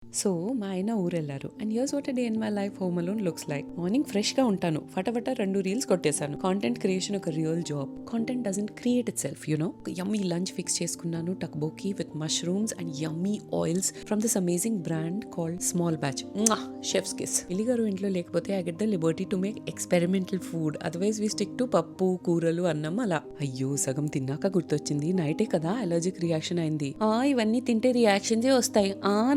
So మా ఆయన ఊరెళ్ళారు and here's what day in my life home alone looks like. Morning fresh గా ఉంటాను, ఫటాఫట 2 రీల్స్ కొట్టేశాను. కాంటెంట్ క్రియేషన్ ఒక real job. Content doesn't create itself you know. Yummy lunch fix చేసుకున్నాను, tteokbokki with mushrooms and yummy oils from this amazing brand called small batch. Chefs kiss. ఇల్లి గారు ఇంట్లో లేకపోతే I get the liberty to make experimental food. Otherwise we stick to పప్పు కూరలు అన్నం అలా. అయ్యో సగం తిన్నాక గుర్తొచ్చింది, నైటే కదా అలర్జిక్ రియాక్షన్ అయింది. ఇవన్నీ తింటే రియాక్షన్స్ వస్తాయి.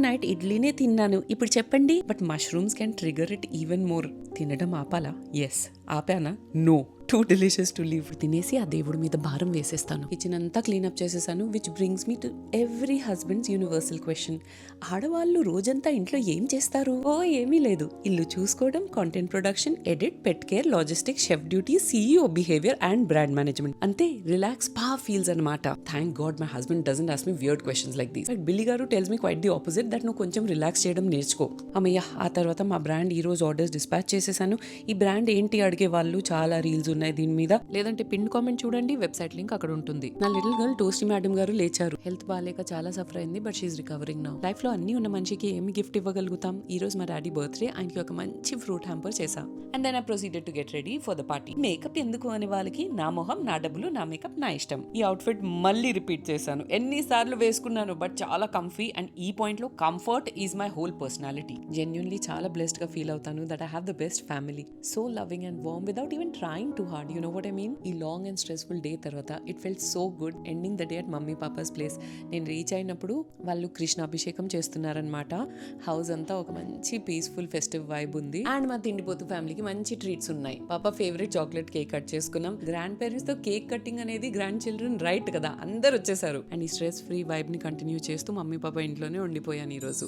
నైట్ ఇడ్లీనే తిన్నాను, ఇప్పుడు చెప్పండి. But mushrooms can trigger it even more. తినడం ఆపాలా? ఎస్. ఆపానా? No. Too delicious to leave. తినేసి ఆ దేవుడి మీద భారం వేసేస్తాను. కిచెన్ అంతా క్లీనప్ చేసేసాను. Which brings me to every husband's universal question. ఆడవాళ్ళు రోజంతా ఇంట్లో ఏం చేస్తారు? ఏమీ లేదు. ఇల్లు చూసుకోవడం, content production, edit, pet care, logistics, chef duty, CEO behaviour and brand management. అంతే. రిలాక్స్ ఫీల్స్ అనమాట. Thank god my husband doesn't ask me weird questions like these. But బిల్లి గారు tells me quite the opposite, that నువ్వు కొంచెం relax చేయడం నేర్చుకో. అమ్మయ్య. ఆ తర్వాత మా బ్రాండ్ ఈ రోజు ఆర్డర్స్ డిస్పాచ్ చేసేసాను. ఈ బ్రాండ్ ఏంటి అడిగే వాళ్ళు చాలా రీల్స్ ఉన్నాయి దీని మీద, లేదంటే పిన్ కామెంట్ చూడండి, వెబ్సైట్ లింక్ అక్కడ ఉంటుంది. నా లిటిల్ గర్ల్ టోస్టీ మేడం గారు లేచారు. హెల్త్ బాగాలేక చాలా సఫర్ అయింది, but she's recovering now. Life లో అన్ని ఉన్న మనిషికి ఏమి గిఫ్ట్ ఇవ్వగలుగుతాం? ఈ రోజు మా డాడీ బర్త్డే, ఆయనకి ఒక మంచి ఫ్రూట్ హ్యాంపర్ చేసా. And then I proceeded to get ready for the party. Makeup ఎందుకు అనే వాళ్ళకి, నా మొహం నా డబ్బులు నా మేకప్ నా ఇష్టం. ఈ అవుట్ఫిట్ మళ్ళీ రిపీట్ చేశాను, ఎన్నిసార్లు వేసుకున్నాను, బట్ చాలా కంఫీ. అండ్ ఈ పాయింట్ లో comfort is my whole personality. Genuinely చాలా బ్లెస్డ్ గా ఫీల్ అవుతాను that I have the best family, so loving and warm without even trying too hard. You know what I mean. ఈ long and stressful day తర్వాత it felt so good ending the day at mummy papa's place. నేను reach అయినప్పుడు వాళ్ళు కృష్ణాభిషేకం చేస్తున్నారనమాట. House అంతా ఒక మంచి పీస్ఫుల్ ఫెస్టివ్ వైబ్ ఉంది. అండ్ మా తిండిపోతు ఫ్యామిలీకి మంచి ట్రీట్స్ ఉన్నాయి. పాప ఫేవరెట్ చాక్లెట్ కేక్ కట్ చేసుకున్నాం. గ్రాండ్ పేరెంట్స్ తో కేక్ కటింగ్ అనేది గ్రాండ్ చిల్డ్రన్ రైట్ కదా, అందరు వచ్చేసారు. అండ్ ఈ స్ట్రెస్ ఫ్రీ వైబ్ ని కంటిన్యూ చేస్తూ మమ్మీ పాప ఇంట్లోనే ఉండిపోయాను ఈ రోజు.